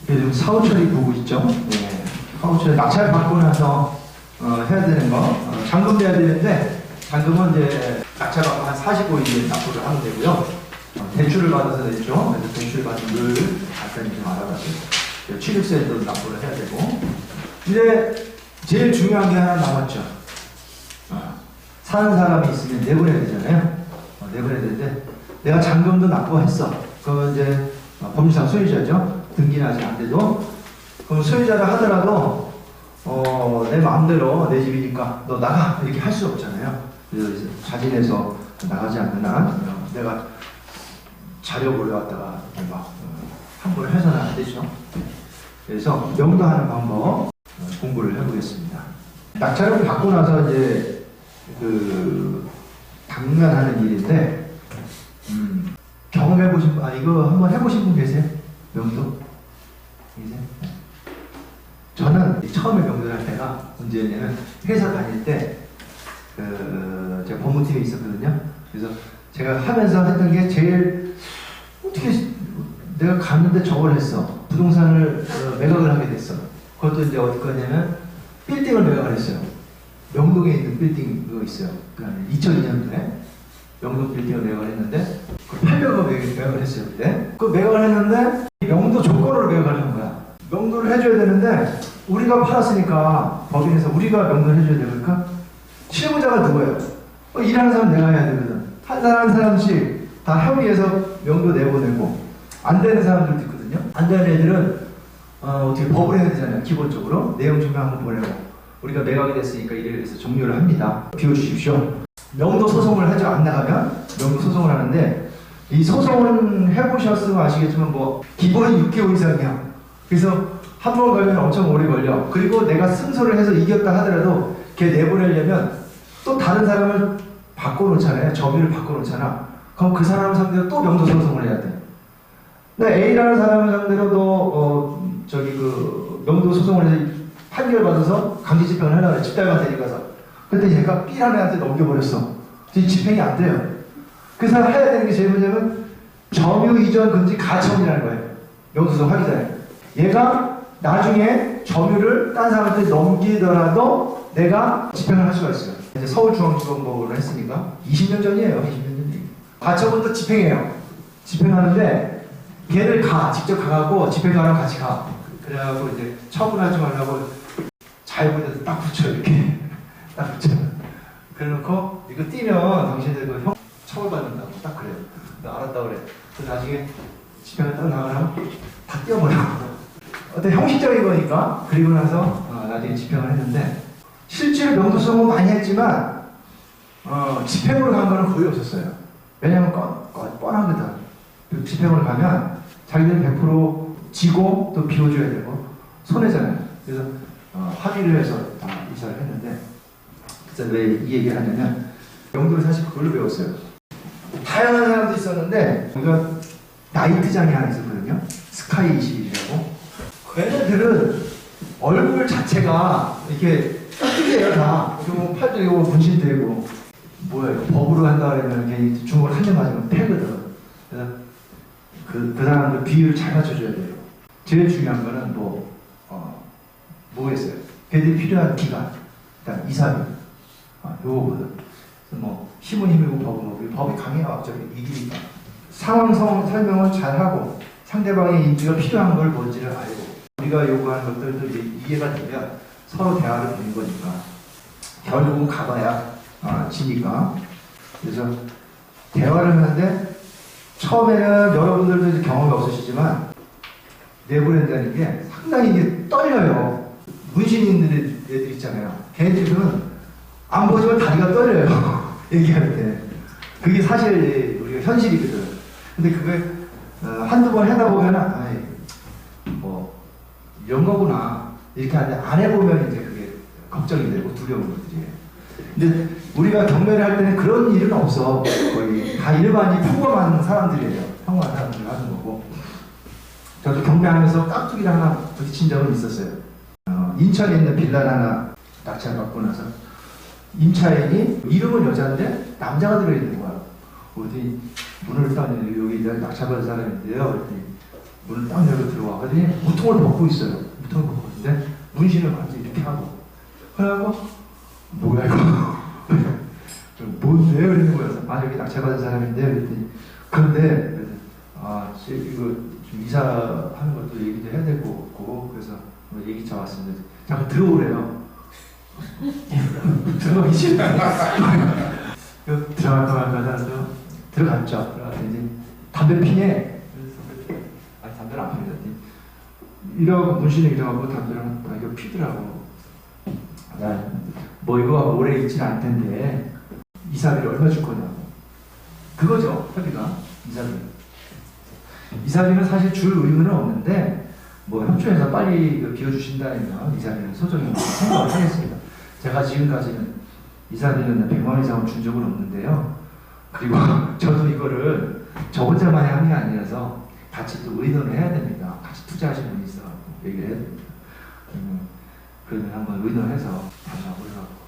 요즘 사후처리 보고 있죠. 네. 사후처리 낙찰 받고 나서 해야 되는 거 잔금 내야 되는데 잔금은 이제 낙찰 받고 한 45일 납부를 하면 되고요. 대출을 받아서 냈죠. 그래서 대출 받은 걸 간단히 좀 알아가지고 취득세도 납부를 해야 되고. 이제 제일 중요한 게 하나 남았죠. 사는 사람이 있으면 내보내야 되잖아요. 내보내야 되는데 내가 잔금도 납부했어. 그건 이제 법률상 소유자죠. 등기는 아직 안 돼도. 그럼 소유자를 하더라도 내 마음대로 내 집이니까 너 나가 이렇게 할 수 없잖아요. 그래서 자진해서 나가지 않는 한 내가 자료 몰려왔다가 막 함부로 해서는 안 되죠. 그래서 명도하는 방법 공부를 해보겠습니다. 낙찰을 받고 나서 이제 당면하는 일인데 경험해보신 분, 이거 한번 해보신 분 계세요? 명도? 계세요? 저는 처음에 명도를 할 때가 언제냐면 회사 다닐 때 제가 법무팀에 있었거든요. 그래서 제가 하면서 했던 게 제일 어떻게 내가 갔는데 저걸 했어. 부동산을 매각을 하게 됐어. 그것도 이제 어디 거냐면 빌딩을 매각을 했어요. 명동에 있는 빌딩 그거 있어요. 그 2002년도에 명동 빌딩을 매각을 했는데 800억 매각을 했어요. 그때 그 매각을 했는데 명도 조건으로 매각을 한 거야. 명도를 해줘야 되는데 우리가 팔았으니까 법인에서 우리가 명도를 해줘야 되니까 실무자가 누구예요? 일하는 사람 내가 해야 되거든. 한 사람씩 다 협의해서 명도 내보내고 안 되는 사람들도 있거든요. 안 되는 애들은 어떻게 법을 해야 되잖아요. 기본적으로 내용 증명 한번 보내고 우리가 매각이 됐으니까 이래 해서 종료를 합니다. 비워주십시오. 명도 소송을 하죠. 안 나가면 명도 소송을 하는데 이 소송은 해보셨으면 아시겠지만 뭐 기본은 6개월 이상이야. 그래서 한 번 걸리면 엄청 오래 걸려. 그리고 내가 승소를 해서 이겼다 하더라도 걔 내보내려면 또 다른 사람을 바꿔놓잖아요. 점유를 바꿔놓잖아. 그럼 그 사람 상대로 또 명도 소송을 해야 돼. 근데 A라는 사람을 상대로도 명도 소송을 해서 판결 받아서 강제 집행을 하려고 해. 집달관 데리고서. 근데 얘가 B라는 애한테 넘겨버렸어. 집행이 안 돼요. 그래서 해야 되는 게 제일 먼저는 점유 이전 금지 가처분이라는 거예요. 명도 소송 하기 전에. 얘가 나중에 점유를 딴 사람한테 넘기더라도 내가 집행을 할 수가 있어요. 이제 서울중앙지검법으로 했으니까 20년 전이에요. 20년 전. 가처분도 집행해요. 집행하는데 걔를 직접 가갖고 집행관랑 같이 가. 그래갖고 이제 처분하지 말라고 잘 보내서 딱 붙여 이렇게 딱 붙여. 그래놓고 이거 띄면 당신들 그 형 처벌받는다고 딱 그래요. 알았다 그래. 그래서 나중에 집행을 딱 나가면 다 띄워버려. 어떤 형식적인 거니까. 그리고 나서 나중에 집행을 했는데 실제로 명도소송은 많이 했지만 집행으로 간 거는 거의 없었어요. 왜냐면 뻔하거든. 집행으로 가면 자기들은 100% 지고 또 비워줘야 되고 손해잖아요. 그래서 합의를 해서 다 이사를 했는데 그래서 왜 이 얘기를 하냐면 명도를 사실 그걸로 배웠어요. 다양한 사람도 있었는데 우리가 나이트장이 하나 있었거든요. 스카이 21이라고. 걔네들은 얼굴 자체가 이렇게 깍두기예요 다. 그리고 팔도 이거 분신되고 뭐야 이거 법으로 한다 그러면 괜히 주먹을 한 대 맞으면 패거든. 그래서 그 사람들 비율을 잘 맞춰줘야 돼요. 제일 중요한 거는 뭐겠어요? 걔들이 필요한 기간, 일단 2, 3일 요거거든. 그래서 뭐 힘은 힘이고 법은 법이 강해야 저기 이기니까 상황 설명을 잘 하고 상대방의 인지가 필요한 걸 뭔지를 알고 우리가 요구하는 것들도 이해가 되면 서로 대화를 되는 거니까 결국은 가봐야 지니까. 그래서 대화를 하는데 처음에는 여러분들도 이제 경험이 없으시지만 내보낸다는 게 상당히 이게 떨려요. 문신 있는 애들 있잖아요. 걔네들은 안 보지만 다리가 떨려요. 얘기할 때. 그게 사실 우리가 현실이거든. 근데 그게 한두 번 하다 보면은 이런 거구나 이렇게 하는데 안 해보면 이제 그게 걱정이 되고 두려운 것들이에요. 근데 우리가 경매를 할 때는 그런 일은 없어. 거의 다 일반이 평범한 사람들이에요. 평범한 사람들 하는 거고. 저도 경매하면서 깍두기를 하나 부딪힌 적은 있었어요. 인천에 있는 빌라를 하나 낙찰 받고 나서 임차인이 이름은 여자인데 남자가 들어있는 거야. 어디 문을 따는 여기 낙찰받은 사람인데요. 그랬더니 문을 딱 열고 들어와. 그러더니 무통을 벗고 있어요. 무통을 벗고 있는데 문신을 완전히 이렇게 하고. 그래갖고 뭐야 이거? 뭔데? 그러는 거예요. 아 여기 낙찰받은 사람인데 그랬더니 그런데 이거 좀 이사하는 것도 얘기도 해야 될 것 같고 그래서 얘기차 왔습니다. 잠깐 들어오래요. 들어가기 싫어요. 들어갈까 말까 하다가 들어갔죠. 들어갔더니 담배 피네. 아니 담배를 안 핍니다. 이러고 문신을 이러고 담배를 이거 피더라고. 뭐 이거 오래 있지는 않을 텐데 이사비를 얼마 줄 거냐고. 그거죠 협의가. 이사비는 사실 줄 의무는 없는데 뭐 협조해서 빨리 비워주신다면 이사비는 소정이 생각을 하겠습니다. 제가 지금까지는 이사비는 100만 원 이상은 준 적은 없는데요. 그리고 저도 이거를 저 혼자만의 함이 아니라서 같이 또 의논을 해야 됩니다. 같이 투자하시는 분이 있어서 얘기를 해야 됩니다. 그러면 한번 의논해서 달라고 해갖고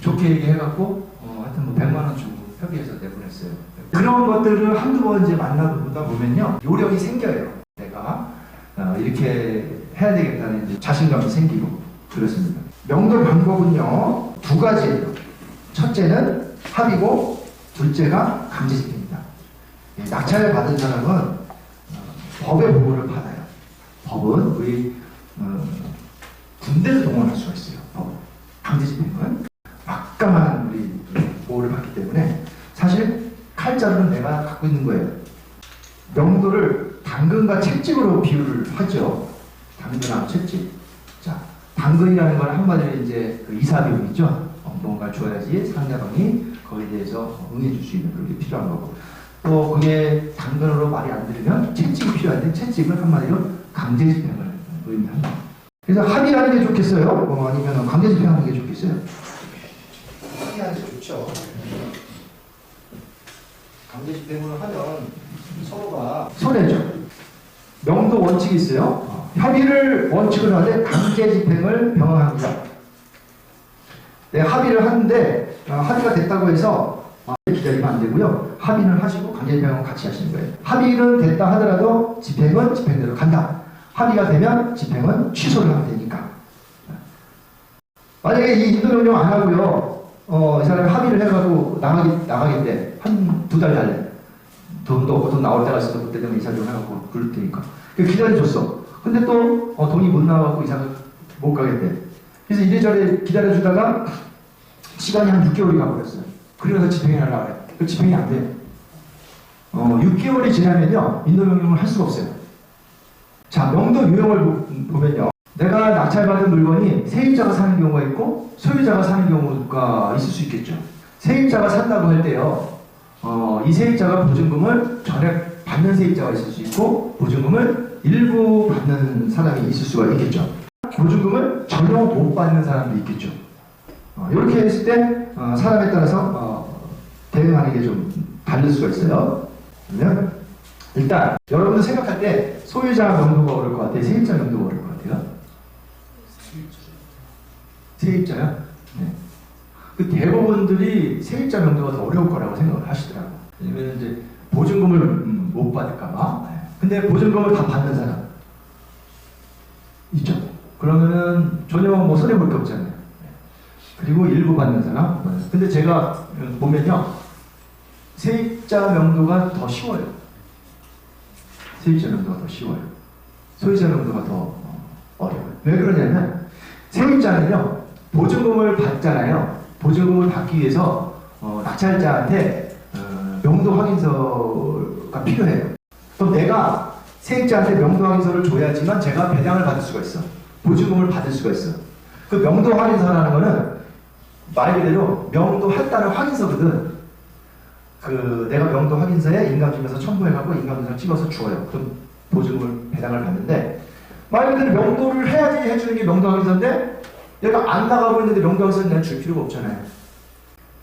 좋게 얘기해갖고 하여튼 뭐 100만 원 주고 협의해서 내보냈어요. 그런 것들을 한두 번 이제 만나보다 보면요 요령이 생겨요. 내가 이렇게 해야 되겠다는 이제 자신감이 생기고 그렇습니다. 명도 방법은요 두 가지예요. 첫째는 합의고 둘째가 강제집행입니다. 낙찰을 받은 사람은 법의 보호를 받아요. 법은 우리 군대도 동원할 수가 있어요. 강제집행은 막강한 우리 보호를 받기 때문에 사실 칼자루는 내가 갖고 있는 거예요. 명도를 당근과 채찍으로 비유를 하죠. 당근하고 채찍. 자, 당근이라는 건 한마디로 이제 그 이사비용이죠. 뭔가 줘야지 상대방이 거기에 대해서 응해줄 수 있는 그런 게 필요한 거고. 또 그게 당근으로 말이 안 들으면 채찍이 필요한데 채찍은 한마디로 강제집행을 의미합니다. 그래서 합의하는 게 좋겠어요? 아니면 강제집행하는 게 좋겠어요? 합의하는 게 좋죠. 강제집행을 하면 서로가 손해죠. 명도 원칙이 있어요. 협의를 원칙으로 하되 강제집행을 병행합니다. 네, 합의를 하는데 합의가 됐다고 해서 기다리면 안 되고요. 합의는 하시고 강제집행은 같이 하시는 거예요. 합의는 됐다 하더라도 집행은 집행대로 간다. 합의가 되면 집행은 취소를 하면 되니까. 만약에 이 인도명령 안 하고요. 이 사람이 합의를 해가지고 나가겠대. 한 두 달 달래. 돈도 없고 돈 나올 때가 있어도 그때 되면 이사 좀 해갖고 그럴 테니까. 기다려줬어. 근데 또 돈이 못 나와갖고 이사가 못 가겠대. 그래서 이래저래 기다려주다가 시간이 한 6개월이 가버렸어요. 그래서 집행을 하려고 그래. 그 집행이 안 돼. 6개월이 지나면요. 인도명령을 할 수가 없어요. 자, 명도 유형을 보면요. 내가 낙찰받은 물건이 세입자가 사는 경우가 있고 소유자가 사는 경우가 있을 수 있겠죠. 세입자가 산다고 할 때요. 이 세입자가 보증금을 전액 받는 세입자가 있을 수 있고 보증금을 일부 받는 사람이 있을 수가 있겠죠. 보증금을 전혀 못 받는 사람도 있겠죠. 이렇게 했을 때 사람에 따라서 대응하는 게 좀 다를 수가 있어요. 그러면 일단 여러분들 생각할 때 소유자 명도가 어려울 것 같아요? 세입자 명도가 어려울 것 같아요? 세입자요? 네. 그 대부분들이 세입자 명도가 더 어려울 거라고 생각을 하시더라고요. 왜냐면 이제 보증금을 못 받을까봐. 근데 보증금을 다 받는 사람 있죠. 그러면은 전혀 뭐 손해볼 게 없잖아요. 그리고 일부 받는 사람. 근데 제가 보면요, 세입자 명도가 더 쉬워요. 세입자 명도가 더 쉬워요. 소유자 명도가 더 어려워요. 왜 그러냐면 세입자는요 보증금을 받잖아요. 보증금을 받기 위해서 낙찰자한테 명도 확인서가 필요해요. 그럼 내가 세입자한테 명도 확인서를 줘야지만 제가 배당을 받을 수가 있어. 보증금을 받을 수가 있어. 그 명도 확인서라는 거는 말 그대로 명도했다는 확인서거든. 내가 명도 확인서에 인감증명서 첨부해갖고 인감증명서 찍어서 주어요. 그럼 보증금을 배당을 받는데, 말 그대로 명도를 해야지 해주는 게 명도 확인서인데 얘가 안 나가고 있는데 명도 확인서는 내가 줄 필요가 없잖아요.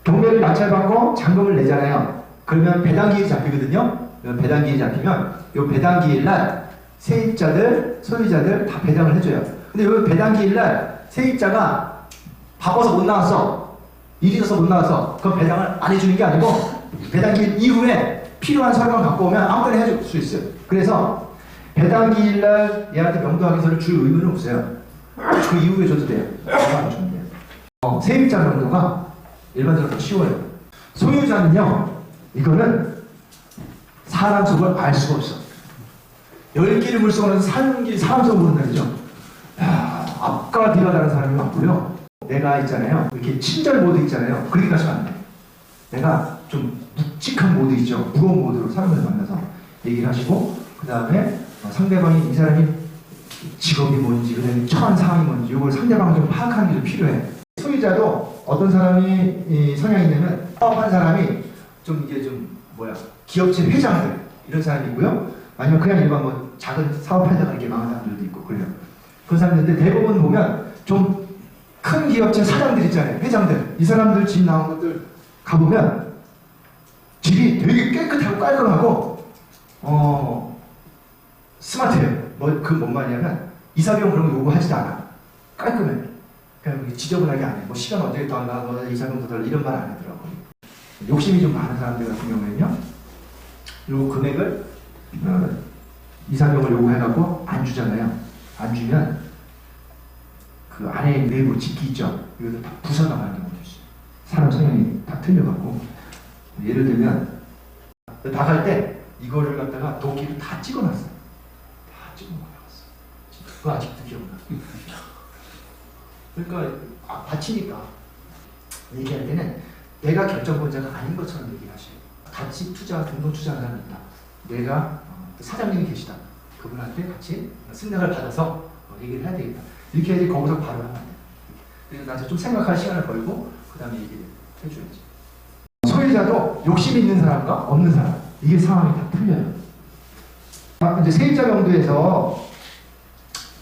경매를 낙찰받고 잔금을 내잖아요. 그러면 배당기일이 잡히거든요. 배당기일이 잡히면 이 배당기일날 세입자들, 소유자들 다 배당을 해줘요. 근데 이 배당기일날 세입자가 바빠서 못 나왔어. 일이 있어서 못 나와서 그럼 배당을 안 해주는 게 아니고 배당기일 이후에 필요한 서류만 갖고 오면 아무 때나 해줄 수 있어요. 그래서 배당기일날 얘한테 명도 확인서를 줄 의무는 없어요. 그 이후에 줘도 돼요. 안 주면 돼요. 세입자 명도가 일반적으로 쉬워요. 소유자는요, 이거는 사람 속을 알 수가 없어. 열길을 물속으로 사는 길 사람 속으로 모른다죠. 앞과 뒤가 다른 사람이 많고요. 내가 있잖아요. 이렇게 친절 모드 있잖아요. 그렇게 가시면 안 돼. 내가 좀 묵직한 모드 있죠. 무거운 모드로 사람을 만나서 얘기를 하시고, 그 다음에 상대방이 이 사람이 직업이 뭔지, 그다음에 처한 상황이 뭔지, 이걸 상대방을 좀 파악하는 게 좀 필요해. 소유자도 어떤 사람이 성향이 있냐면, 사업한 사람이 좀 이게 좀 기업체 회장들 이런 사람이 있고요. 아니면 그냥 일반 작은 사업하다가 이렇게 망한 사람들도 있고 그래요. 그런 사람들인데 대부분 보면 좀 큰 기업체 사장들 있잖아요. 회장들. 이 사람들 집 나온 것들 가보면 집이 되게 깨끗하고 깔끔하고 스마트해요. 뭔 말이냐면 이사비용 그런 거 요구하지도 않아. 깔끔해. 그냥 지저분하게 안 해. 시간 어떻게 더 한다, 이사비용 더 달라 이런 말 안 하더라고. 욕심이 좀 많은 사람들 같은 경우에는요, 요 금액을 이사비용을 요구해갖고 안 주잖아요. 안 주면 그 안에 내부 집기 있죠. 이것도 다 부숴나가는 경우도 있어요. 사람 성향이 다 틀려갖고. 예를 들면 나갈 때 이거를 갖다가 도끼를 다 찍어놨어. 다 찍어놔갔어. 그거 아직도 기억나. 그러니까 다치니까 얘기할 때는 내가 결정권자가 아닌 것처럼 얘기를 하셔요. 같이 등록 투자하는 사람이 있다. 내가 사장님이 계시다. 그분한테 같이 승낙을 받아서 얘기를 해야 되겠다. 이렇게 해야지 거기서 바로 하면 안 돼. 그래서 나한테 좀 생각할 시간을 걸고 그 다음에 얘기를 해줘야지. 소유자도 욕심 있는 사람과 없는 사람, 이게 상황이 다 틀려요. 이제 세입자 명도에서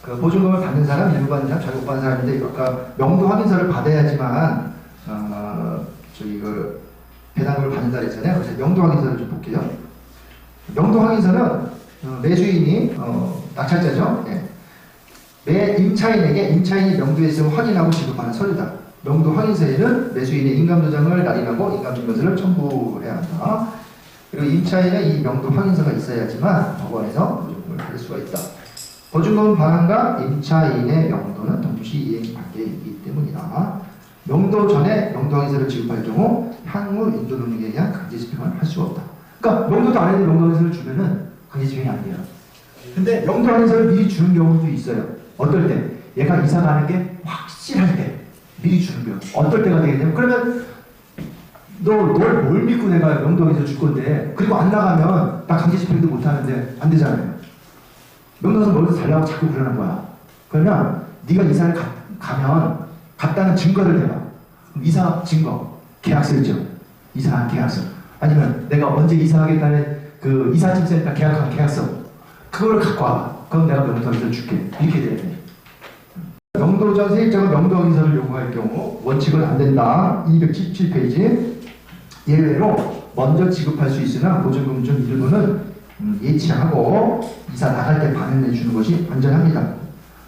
그 보증금을 받는 사람, 일부 받는 사람, 전부 받는 사람인데, 아까 명도 확인서를 받아야지만 배당금을 받는다 그랬잖아요. 그래서 명도 확인서를 좀 볼게요. 명도 확인서는 매수인이 낙찰자죠. 네. 매 임차인에게 임차인이 명도에 있음을 확인하고 지급하는 서류다. 명도 확인서에는 매수인의 인감도장을 날인하고 인감증명서를 첨부해야 한다. 그리고 임차인은 이 명도 확인서가 있어야지만 법원에서 보증금을 받을 수가 있다. 보증금 반환과 임차인의 명도는 동시 이행 관계이기 때문이다. 명도 전에 명도 확인서를 지급할 경우 향후 인도 능력에 의한 강제 집행을 할 수가 없다. 그러니까 명도도 안 했는데 명도 확인서를 주면은 강제 집행이 안 돼요. 근데 명도 확인서를 미리 주는 경우도 있어요. 어떨 때? 얘가 이사 가는 게 확실할 때 미리 주는 경우. 어떨 때가 되겠냐면, 그러면 널 뭘 믿고 내가 명도 확인서 줄 건데, 그리고 안 나가면 나 강제 집행도 못 하는데 안 되잖아요. 명도에서 멀리서 달라고 자꾸 그러는 거야. 그러면 네가 이사를 가면 갔다는 증거를 대봐. 이사 증거, 계약서 있죠. 이사한 계약서. 아니면 내가 언제 이사하겠다는 그 이사짐센터 따라 계약한 계약서. 그걸 갖고 와. 그럼 내가 명도 확인서를 줄게. 이렇게 돼야 돼. 명도 전 세입자가 명도 확인서를 요구할 경우 원칙은 안 된다. 277페이지. 예외로 먼저 지급할 수 있으나 보증금 중 일부는 예치하고 이사 나갈 때 반환해 주는 것이 안전합니다.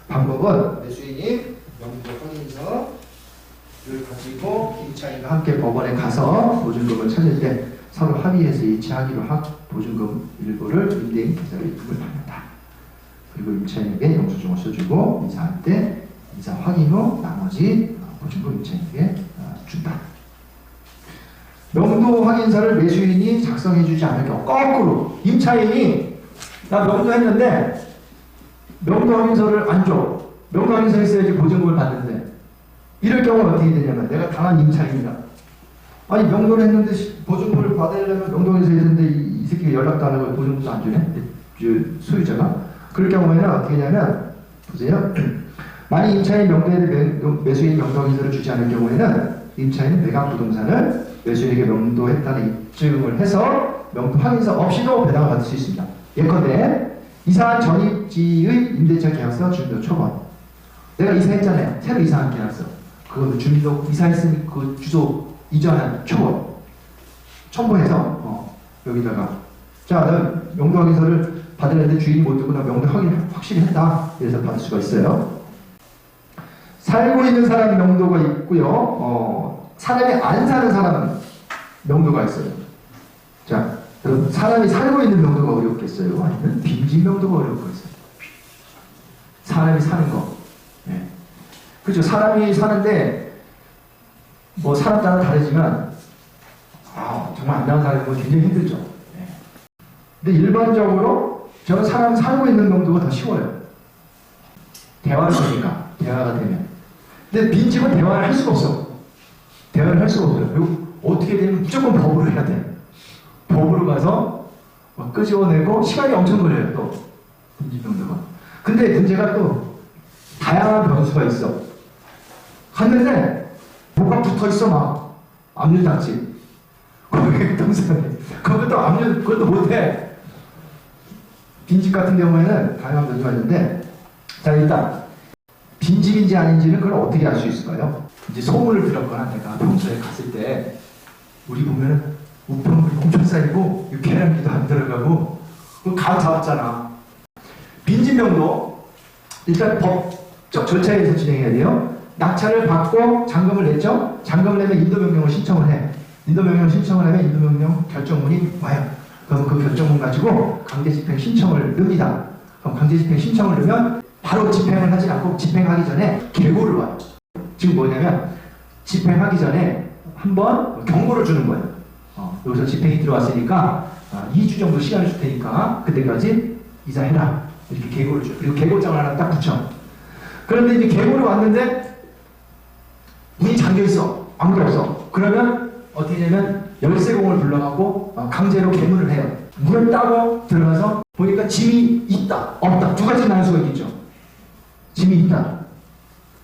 방법은 매수인이 명도 확인서를 가지고 임차인과 함께 법원에 가서 보증금을 찾을 때 서로 합의해서 예치하기로 하고 보증금 일부를 임대인 계좌로 입금을 받는다. 그리고 임차인에게 영수증을 써주고 이사할 때 이사 확인 후 나머지 보증금 임차인에게 준다. 명도 확인서를 매수인이 작성해주지 않을 경우 거꾸로 임차인이 나 명도했는데 명도 확인서를 안 줘. 명도 확인서 있어야지 보증금을 받는데 이럴 경우는 어떻게 되냐면 내가 당한 임차인이다. 아니 명도를 했는데 보증금을 받으려면 명도 확인서 했는데 이 새끼가 연락도 안 하고 보증금도 안 주네. 소유자가. 그럴 경우에는 어떻게 하냐면 보세요. 만약 임차인 명도에 매수인 명도 확인서를 주지 않을 경우에는 임차인은 매각 부동산을 매수인에게 명도했다는 입증을 해서 명도 확인서 없이도 배당을 받을 수 있습니다. 예컨대 이사한 전입지의 임대차 계약서 주민등록 초본. 내가 이사했잖아요. 새로 이사한 계약서. 그거는 주민등록 이사했으니 그 주소 이전한 초본. 첨부해서 여기다가 자, 넌 명도 확인서를 받으려는데 주인이 못 듣고 나 명도 확실히 했다. 이래서 받을 수가 있어요. 살고 있는 사람 명도가 있고요. 사람이 안 사는 사람은 명도가 있어요. 자, 그럼 사람이 살고 있는 명도가 어렵겠어요? 아니면 빈집 명도가 어렵겠어요? 사람이 사는 거. 네. 그렇죠. 사람이 사는데 뭐 사람 따라 다르지만 정말 안 나온 사람은 굉장히 힘들죠. 네. 근데 일반적으로 저는 사람 살고 있는 명도가 더 쉬워요. 대화를 하니까 대화가 되면. 근데 빈집은 대화를 할 수가 없어. 대화를 할 수가 없어요. 어떻게 되면 무조건 법으로 해야 돼. 법으로 가서 끄집어내고 시간이 엄청 걸려요. 또 빈집 명도가. 근데 문제가 또 다양한 변수가 있어. 갔는데 뭐가 붙어있어 막 압류장치. 거기 동생이 그것도 압류 그것도 못해. 빈집 같은 경우에는 다양한 변수가 있는데 자 일단 빈집인지 아닌지는 그걸 어떻게 알 수 있을까요? 이제 소문을 들었거나 내가 평소에 갔을 때 우리 보면은 우편물이 엄청 쌓이고 계란기도 안 들어가고 가 잡았잖아. 빈집 명도 일단 법적 절차에 의해서 진행해야 돼요. 낙찰을 받고 잔금을 냈죠. 잔금을 내면 인도명령을 신청을 해. 인도명령을 신청을 하면 인도명령 결정문이 와요. 그럼 그 결정문 가지고 강제집행 신청을 넣습니다. 그럼 강제집행 신청을 넣으면 바로 집행을 하지 않고 집행하기 전에 계고를 와요. 지금 뭐냐면 집행하기 전에 한번 경고를 주는 거예요. 여기서 집행이 들어왔으니까 2주 정도 시간을 줄 테니까 그때까지 이사해라. 이렇게 계고를 줘요. 그리고 계고장을 하나 딱 붙여. 그런데 이제 계고를 왔는데 문이 잠겨있어. 아무도 없어. 그러면 어떻게 되면 열쇠공을 불러갖고 강제로 개문을 해요. 문을 따고 들어가서 보니까 짐이 있다, 없다. 두 가지 나눌 수가 있겠죠. 짐이 있다.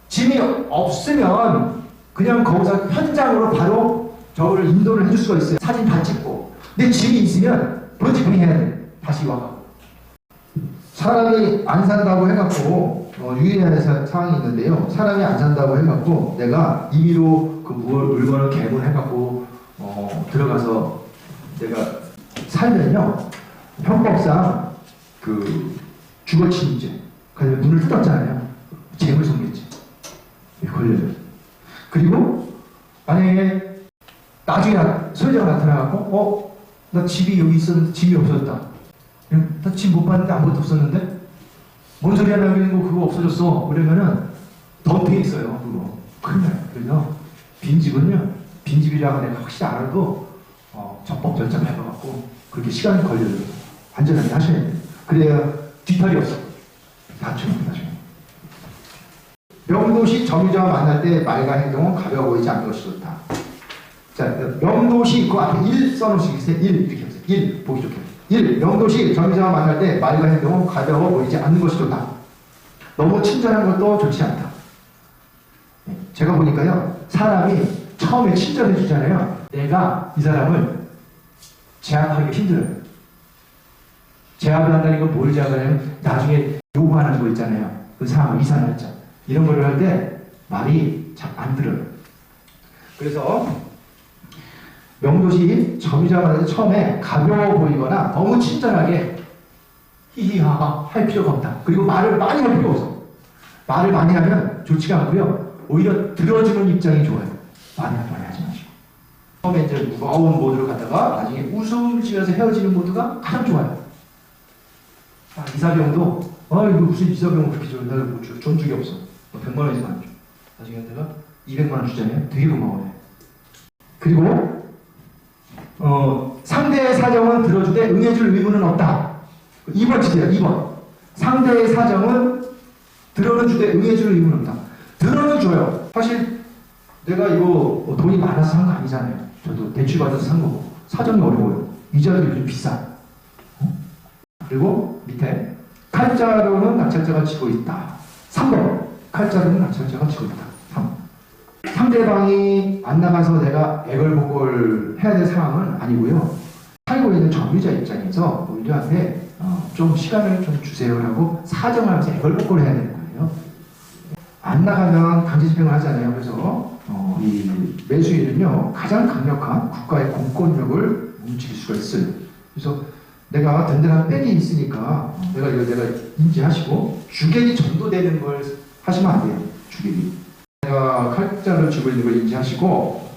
짐이 없으면 그냥 거기서 현장으로 바로 저거를 인도를 해줄 수가 있어요. 사진 다 찍고. 근데 짐이 있으면 프로집행해야 돼. 다시 와가지고. 사람이 안 산다고 해갖고 유의해야 할 사항이 있는데요. 사람이 안 산다고 해갖고 내가 임의로 그 물건을 개문해갖고 들어가서 내가 살면요. 형법상 그 주거침입죄. 그래서 문을 뜯었잖아요. 재물손괴죄 걸려요. 그리고 만약에 나중에 소유자가 나타나갖고 나 집이 여기 있었는데 집이 없어졌다. 나 집 못 봤는데 아무것도 없었는데? 뭔 소리야, 나 여기 있는 거 그거 없어졌어. 그러면은 덤핑이 있어요. 그거 큰일 나요. 그래서 빈집은요, 빈집이라고 내가 확실히 알아도 적법 절차 밟아갖고 그렇게 시간이 걸려요. 안전하게 하셔야 돼요. 그래야 뒤탈이 없어. 다쳐요, 나중에. 명도시 점유자와 만날 때 말과 행동은 가벼워 보이지 않는 것이 좋다. 자, 명도시 그 앞에 1 써놓으시겠어요? 1 이렇게 하세요. 1 보기 좋게. 1. 명도시 점유자와 만날 때 말과 행동은 가벼워 보이지 않는 것이 좋다. 너무 친절한 것도 좋지 않다. 제가 보니까요, 사람이 처음에 친절해 주잖아요. 내가 이 사람을 제압하기 힘들어요. 제압을 한다는 건 뭘 제압을 하냐면 나중에 요구하는 거 있잖아요. 그 상황, 이산날짜 이런 거를 할 때 말이 잘 안 들어요. 그래서 명도시 점유자가 처음에 가벼워 보이거나 너무 친절하게 히히하하 할 필요가 없다. 그리고 말을 많이 할 필요가 없어. 말을 많이 하면 좋지가 않고요. 오히려 들어주는 입장이 좋아요. 많이 하지 마시고. 처음에 이제 무거운 모드로 가다가 나중에 웃음을 지면서 헤어지는 모드가 가장 좋아요. 이사병도 이거 무슨 이사병을 그렇게 줘. 나를 못 줘. 돈 주기 없어. 100만 원 이상 안 줘. 나중에 내가 200만 원 주잖아요. 되게 고마워요. 그리고 상대의 사정은 들어주되 응해줄 의무는 없다. 2번 치세요. 2번. 상대의 사정은 들어는 주되 응해줄 의무는 없다. 들어는 줘요. 사실 내가 이거 돈이 많아서 산 거 아니잖아요. 저도 대출받아서 산 거고. 사정이 어려워요. 이자도 요즘 비싸. 그리고 밑에 칼자루는 낙찰자가 지고 있다. 3번. 칼자루는 낙찰자가 지고 있다. 3. 상대방이 안 나가서 내가 애걸복걸 해야 될 상황은 아니고요. 살고 있는 점유자 입장에서 우리한테 좀 시간을 좀 주세요라고 사정을 하면서 애걸복걸 해야 되는 거예요. 안 나가면 강제집행을 하잖아요. 그래서 이 매수인은요 가장 강력한 국가의 공권력을 움직일 수가 있어요. 그래서 내가 든든한 백이 있으니까 내가 인지하시고 주객이 전도되는 걸 하시면 안 돼요. 주객이. 내가 칼자를 쥐고 있는 걸 인지하시고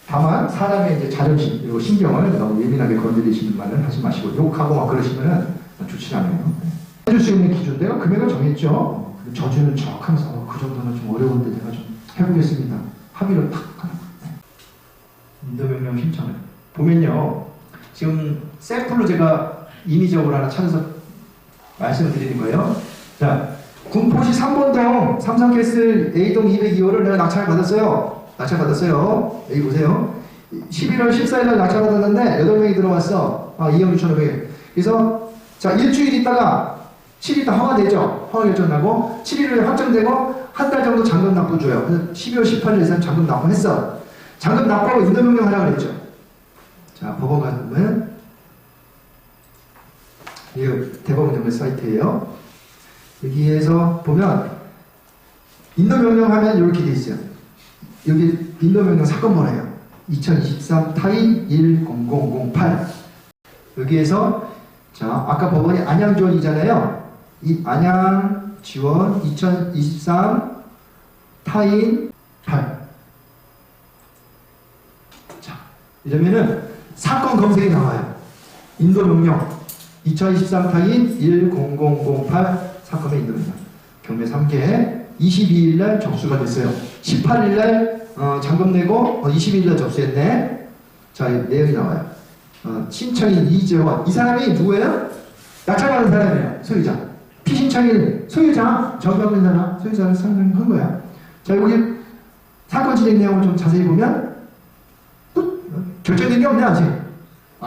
다만 사람의 이제 자존심 그리고 신경을 너무 예민하게 건드리시는 말은 하지 마시고 욕하고 막 그러시면은 좋지 않아요. 해줄 수 있는 기준 내가 금액을 정했죠. 저주는 척 하면서 그 정도는 좀 어려운데 제가 좀 해보겠습니다. 합의를 탁 하는 거예요. 인도명령 신청을 보면요. 지금 샘플로 제가 인위적으로 하나 찾아서 말씀을 드리는 거예요. 자, 군포시 3번동 삼성캐슬 A동 202호를 내가 낙찰을 받았어요. 여기 보세요. 11월 14일날 낙찰받았는데 8명이 들어왔어. 2억 6,500원. 그래서 자, 일주일 있다가 7일 있다 허가 내죠. 허가 결정 나고 7일에 확정되고 한 달 정도 잔금 납부 줘요. 그래서 12월 18일 예산 잔금 납부했어. 잔금 납부하고 인도명령 하라고 그랬죠. 자, 법원 가면 이거 대법원 정부 사이트예요. 여기에서 보면 인도명령 하면 이렇게 돼 있어요. 여기 인도명령 사건 번호예요. 2023 타인 10008. 여기에서 자, 아까 법원이 안양지원이잖아요. 이 안양지원 2023 타인 8. 자, 이러면은 사건 검색이 나와요. 인도명령 2023 타인 10008 사건의 인도명령. 경매 3개 22일날 접수가 됐어요. 18일날 잔금 내고 22일날 접수했네. 자, 내용이 나와요. 신청인 이재원. 이 사람이 누구예요? 낙찰받은 사람이에요. 소유자. 피신청인 소유자. 정병된 사람. 소유자를 상정한 거야. 자, 여기 사건 진행 내용을 좀 자세히 보면 결정된 게 없네 아직.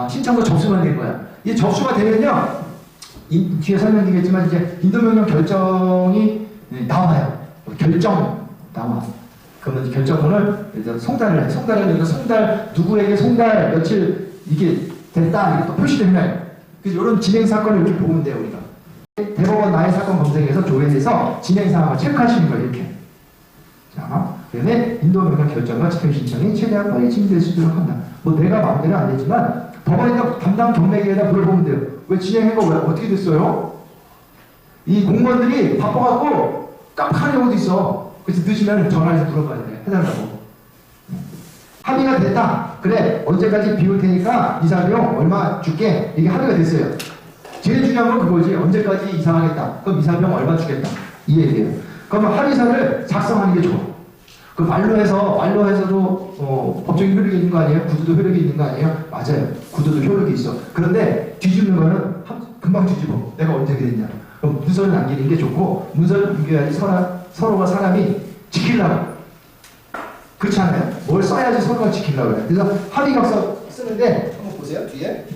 신청도 접수만 된 거야. 이 접수가 되면요. 뒤에 설명드리겠지만 이제 인도명령 결정이 나와요. 결정 나와. 그러면 결정문을 일단 송달을 해. 송달 누구에게 송달 며칠 이게 됐다 이게 또 표시되나요? 그래서 이런 진행 사건을 이렇게 보면 돼요 우리가. 대법원 나의 사건 검색에서 조회해서 진행 상황을 체크하시는 거예요 이렇게. 자, 그다음에 인도명령 결정과 집행 신청이 최대한 빨리 진행될 수 있도록 한다. 뭐 내가 마음대로 안 되지만 법원에다 담당 경매기에다 물어보면 돼요. 왜 진행한 거 왜 어떻게 됐어요? 이 공무원들이 바빠갖고 깜빡하는 경우도 있어. 그래서 늦으면 전화해서 물어봐야 돼. 해달라고. 합의가 됐다. 그래 언제까지 비울 테니까 이사비용 얼마 줄게. 이게 합의가 됐어요. 제일 중요한 건 그거지. 언제까지 이사하겠다. 그럼 이사비용 얼마 주겠다. 이 얘기예요. 그러면 합의서를 작성하는 게 좋아. 그 말로해서도 법적인 효력이 있는 거 아니에요? 구두도 효력이 있는 거 아니에요? 맞아요. 구두도 효력이 있어. 그런데 뒤집는 거는 금방 뒤집어. 내가 언제 그랬냐. 그럼 문서를 남기는 게 좋고 문서를 남겨야지 서로가 사람이 지키려고. 그렇지 않아요? 뭘 써야지 서로가 지키려고 그래. 그래서 합의각서 쓰는데 한번 보세요. 뒤에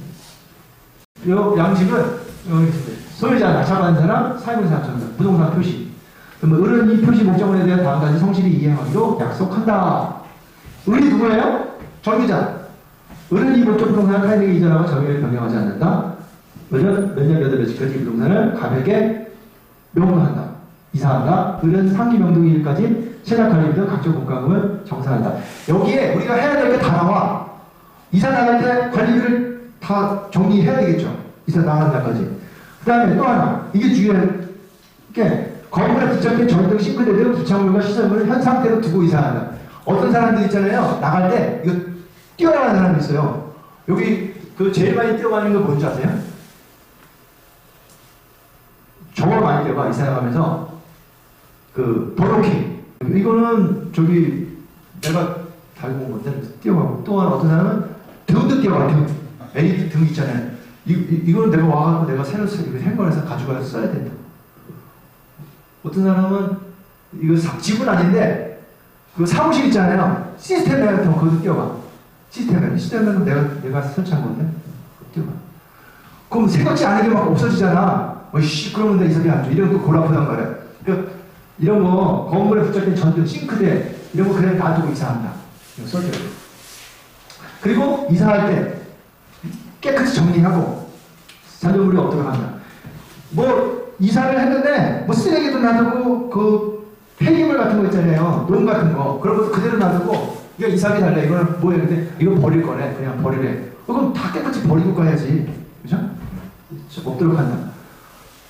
이 양식은 소유자 낙찰받은 사람, 사용자 부동산 표시. 그러면 을은 이 표시 목적물에 대한 다음 가지 성실히 이행하기로 약속한다. 을이 누구예요? 정유자. 을은 이 목적 부동산을 타인에게 이전하고 정의를 변경하지 않는다. 을은 몇 년 몇 월 며칠까지 이 부동산을 가볍게 명문한다. 이사한다. 을은 상기 명동일까지 세납 관리 등 각종 공과금을 정산한다. 여기에 우리가 해야 될 게 다 나와. 이사 나갈 때 관리비를 다 정리해야 되겠죠. 이사 나가는 날까지. 그 다음에 또 하나. 이게 중요한 게 건물에 붙잡힌 전등 싱크대 등 부착물과 시설물을 현 상태로 두고 이사한다. 어떤 사람들 있잖아요. 나갈 때 이거 뛰어나가는 사람이 있어요. 여기 그 제일 많이 뛰어가는 거 뭔지 아세요? 정말 많이 뛰어가. 이사가면서 그 버로킹. 이거는 저기 내가 달고 온 건데 뛰어가고 또 어떤 사람은 등도 뛰어가. LED 등 있잖아요. 이거는 내가 와가지고 내가 새로 생각해서 가져가서 써야 된다. 어떤 사람은 이거 집은 아닌데 그 사무실 있잖아요. 시스템 같은 거 거기서 뛰어가. 시스템은 내가 설치한 건데 뛰어가. 그럼 생각지 않은 게 막 없어지잖아. 그러면 내 이 소리 안 줘. 이런 거 골아프단 말이야. 그러니까 이런 거 건물에 붙잡힌 전등 싱크대 이런 거 그냥 놔두고 이사한다. 이거 써줘야 돼. 그리고 이사할 때 깨끗이 정리하고 잔여물이 없도록 한다. 뭐 이사를 했는데 뭐 쓰레기도 놔두고 그 폐기물 같은 거 있잖아요. 농 같은 거 그런 것도 그대로 놔두고 이거 이사비 달래. 이거는 뭐야? 근데 이거 버릴 거네. 그냥 버리래. 그럼 다 깨끗이 버리고 가야지. 그죠? 없도록 한다.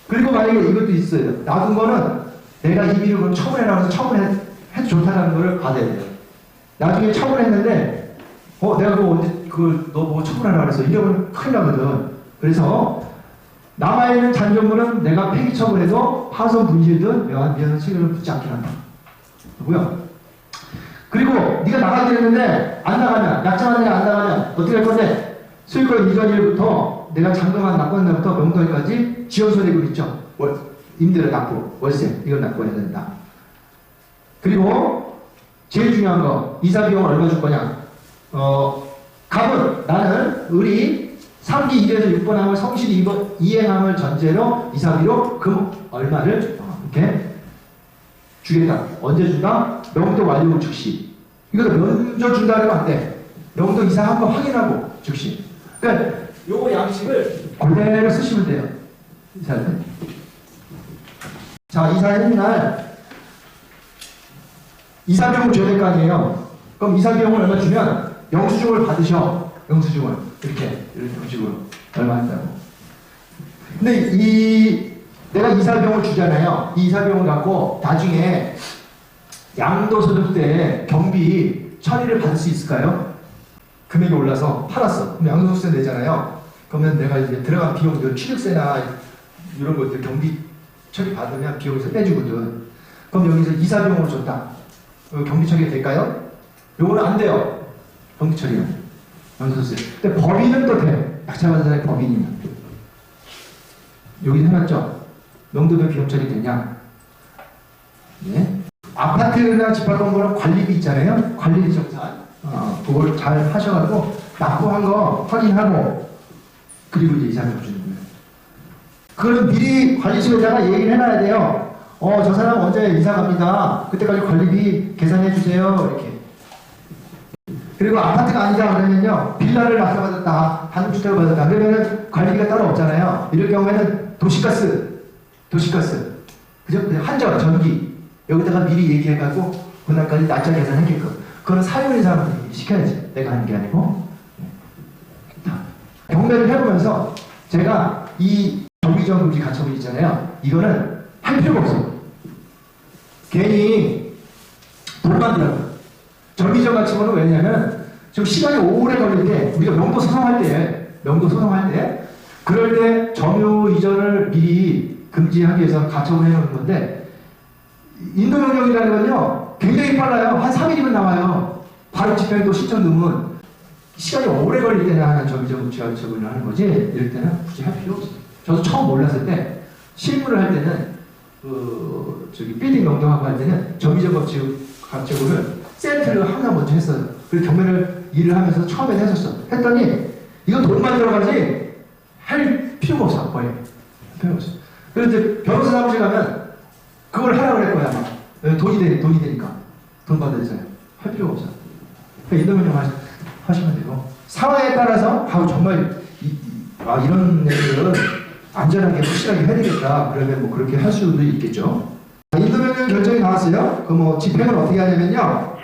그리고 만약에 이것도 있어요. 놔둔 거는 내가 임의로 그걸 처분해라고 해서 처분해도 좋다는 거를 받아야 돼요. 나중에 처분했는데 내가 그거 언제, 너 보고 처분하라 그랬어. 이러면 큰일 나거든. 그래서, 남아있는 잔존물은 내가 폐기 처분해도 파손 분실든 명한 책임을 묻지 않게 한다. 뭐야? 그리고 네가 나가야 되는데 안 나가면, 약정한 날에 안 나가면 어떻게 할 건데? 소유권 이전일부터 내가 잔금한 납부한 날부터 명도일까지 지연소득금 있죠. 임대료 납부, 월세 이걸 납부해야 된다. 그리고 제일 중요한 거, 이사 비용을 얼마 줄 거냐? 갑은 나는 우리 3기 1에서 6번함을 성실히 이행함을 전제로 이사비로 금 얼마를 이렇게 주겠다. 언제 준다? 명도 완료 후 즉시. 이거 먼저 준다 하면 안 돼. 명도 이사한 거 확인하고 즉시. 그러니까 요거 양식을 그대로 쓰시면 돼요. 이사할 때. 자, 이사하는 날 이사비용을 줘야 될 거 아니에요. 그럼 이사비용을 얼마 주면 영수증을 받으셔. 영수증을 이렇게 이런 형식으로 얼마 한다고. 근데 내가 이사비용을 주잖아요. 이 이사비용을 갖고 나중에 양도소득 때 경비 처리를 받을 수 있을까요? 금액이 올라서 팔았어. 그럼 양도소득세 내잖아요. 그러면 내가 이제 들어간 비용들, 취득세나 이런 것들 경비 처리 받으면 비용에서 빼주거든. 그럼 여기서 이사비용을 줬다. 경비 처리가 될까요? 요거는 안 돼요. 경비 처리는. 양도소득세. 근데 법인은 또 돼. 약차받은 사람이 법인이면. 여기 해놨죠? 명도별 비용 처리 되냐? 예? 아파트나 집합건물은 관리비 있잖아요? 관리비 정산. 그걸 잘 하셔가지고 납부한 거 확인하고 그리고 이제 이사비용 주는 거예요. 그거는 미리 관리소에다가 얘기를 해놔야 돼요. 저 사람 언제 이사 갑니다. 그때까지 관리비 계산해 주세요. 이렇게. 그리고 아파트가 아니다 그러면요. 빌라를 낙찰받았다. 단독주택을 받았다. 그러면은 관리비가 따로 없잖아요. 이럴 경우에는 도시가스. 그죠? 그냥 한전, 전기. 여기다가 미리 얘기해가지고 그날까지 날짜 계산하게끔. 그건 사용인 사람들이 시켜야지. 내가 하는 게 아니고. 경매를 해보면서 제가 이 정비지원 금지 가처분 있잖아요. 이거는 할 필요가 없어. 괜히 돈만 들어요. 정비지원 가처분은 왜냐면 좀 시간이 오래 걸릴 때 우리가 명도 소송할 때 그럴 때 점유 이전을 미리 금지하기 위해서 가처분을 해놓는 건데 인도명령이라는 건요 굉장히 빨라요. 한 3일이면 나와요. 바로 집행도 신청 넣으면 시간이 오래 걸릴 때는 하는 정비지원 금지 가처분을 하는 거지 이럴 때는 굳이 할 필요 없어요. 저도 처음 몰랐을 때 실무를 할 때는 빌딩 명령하고 할 때는 정비지원 금지 가처분을 세트를 항상 먼저 했어요. 그리고 경매를 일을 하면서 처음에 했었어. 했더니 이건 돈만 들어가지 할 필요가 없어. 거의 필요 없어. 그래서 이제 변호사 사무실 가면 그걸 하라고 그럴 거야. 아마. 돈이 되니까 돈 받아주세요. 할 필요가 없어. 인도명령 하시면 되고 상황에 따라서 정말 이런 애들은 안전하게 확실하게 해야 되겠다. 그러면 뭐 그렇게 할 수도 있겠죠. 인도명령 결정이 나왔어요. 그 집행을 어떻게 하냐면요.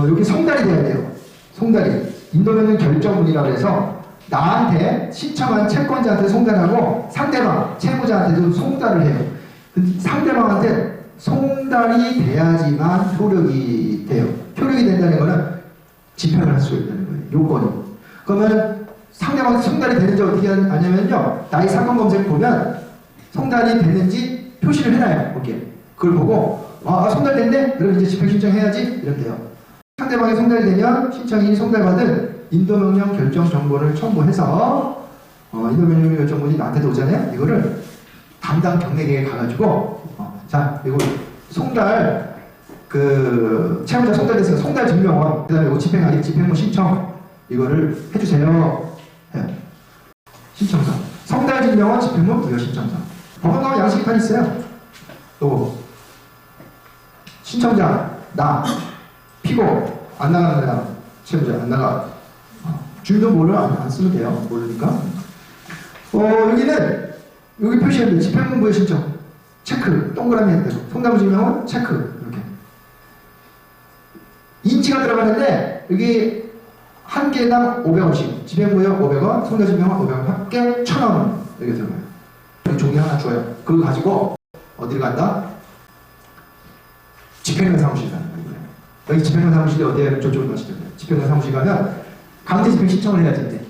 여기 송달이 돼야 돼요. 송달이. 인도명령 결정문이라고 해서 나한테 신청한 채권자한테 송달하고 상대방, 채무자한테도 송달을 해요. 상대방한테 송달이 돼야지만 효력이 돼요. 효력이 된다는 거는 집행을 할 수 있다는 거예요. 요건이. 그러면 상대방한테 송달이 되는지 어떻게 하냐면요. 나의 사건 검색 보면 송달이 됐는지 표시를 해놔요. 거기에. 그걸 보고 송달됐네? 그럼 이제 집행 신청해야지? 이러면 돼요. 상대방이 송달이 되면 신청인이 송달받은 인도명령 결정 정보를 첨부해서 인도명령 결정문이 나한테도 오잖아요. 이거를 담당 경매계에 가가지고 자 이거 송달 채무자 송달됐으니까 송달 증명원 그다음에 이거 집행하기 집행문 신청 이거를 해주세요. 네. 신청서 송달 증명원 집행문 부여 신청서 법원 가면 양식이 다 있어요. 또 신청자 나 피고 안 나가는 사람 채무자 안 나가 주민등록번호를 안 쓰면 돼요. 모르니까 여기는 여기 표시했는데 집행문 부여 신청 체크 동그라미 했대요. 송달 증명은 체크 이렇게 인치가 들어가는데 여기 한 개당 500원씩 집행부여 500원 송달 증명은 500원 합계 1,000원 여기 들어가요. 여기 종이 하나 줘요. 그거 가지고 어디를 간다? 집행관 사무실 가는 거예요. 여기 집행관 사무실이 어디에 저쪽으로 가시죠. 집행관 사무실 가면 강제 집행 신청을 해야지 이제.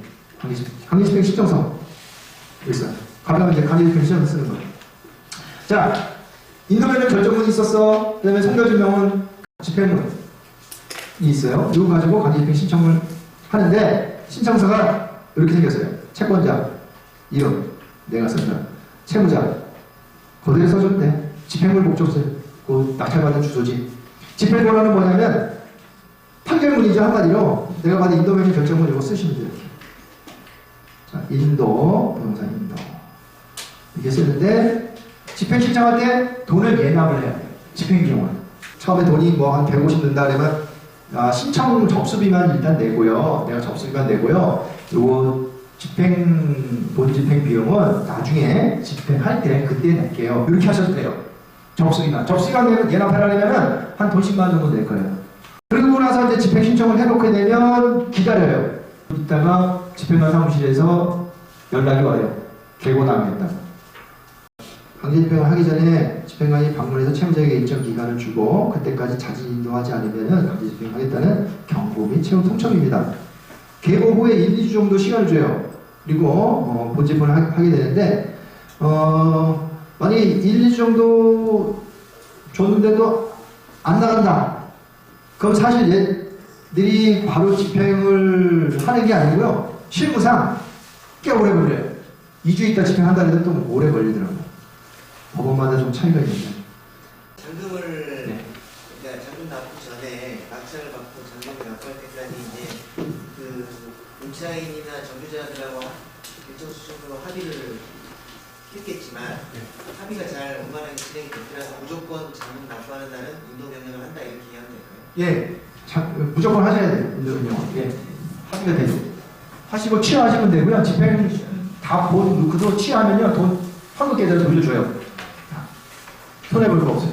강제 집행 신청서 여기 있어요. 가면 이제 강제 집행 신청서 쓰는 거예요. 자, 인도면허 결정문이 있었어. 그다음에 선결증명은 집행문이 있어요. 이거 가지고 강제 집행 신청을 하는데 신청서가 이렇게 생겼어요. 채권자 이름 내가 쓴다. 채무자 그대로 써주면 돼. 집행물 목적서 그 낙찰받은 주소지. 집행번호는 뭐냐면 판결문이죠. 한마디로 내가 받은 인도면허 결정문 이거 쓰시면 돼요. 이렇게. 자, 인도 동사 인도 이게 쓰는데 집행 신청할 때 돈을 예납을 해야 돼요. 집행비용을 처음에 돈이 뭐 한 150 든다 그러면 신청 접수비만 일단 내고요. 내가 접수비만 내고요. 요거 본 집행 비용은 나중에 집행할 때 그때 낼게요. 이렇게 하셔도 돼요. 접수비만 예납하려면 한 돈 10만 원 정도 낼 거예요. 그리고 나서 이제 집행 신청을 해놓게 되면 기다려요. 이따가 집행관 사무실에서 연락이 와요. 개고나가겠다고. 강제 집행을 하기 전에 집행관이 방문해서 채무자에게 일정 기간을 주고 그때까지 자진 인도하지 않으면 강제 집행하겠다는 경고 및 채무 통첩입니다. 개고 후에 1, 2주 정도 시간을 줘요. 그리고 본 집행을 하게 되는데 만약에 1, 2주 정도 줬는데도 안 나간다. 그럼 사실 얘들이 바로 집행을 하는 게 아니고요. 실무상 꽤 오래 걸려요. 2주 있다 집행한다 해도 또 오래 걸리더라고요. 법원마다 좀 차이가 있는데. 잔금을 그러니까 잔금 납부 전에 낙찰을 받고 잔금을 납부할 때까지 이제 그 임차인이나 정규자들하고 일정 수준으로 합의를 했겠지만 합의가 잘 원만하게 진행이 되더라도 무조건 잔금 납부하는 날은 인도 명령을 한다 이렇게 이해하면 될까요? 무조건 하셔야 돼요. 인도 명령. 합의가 되죠. 하시고 취하하시면 되고요. 집행 다 본 놓고도 취하면요 돈 한국 계좌로 돌려줘요. 손해볼 거 없어요.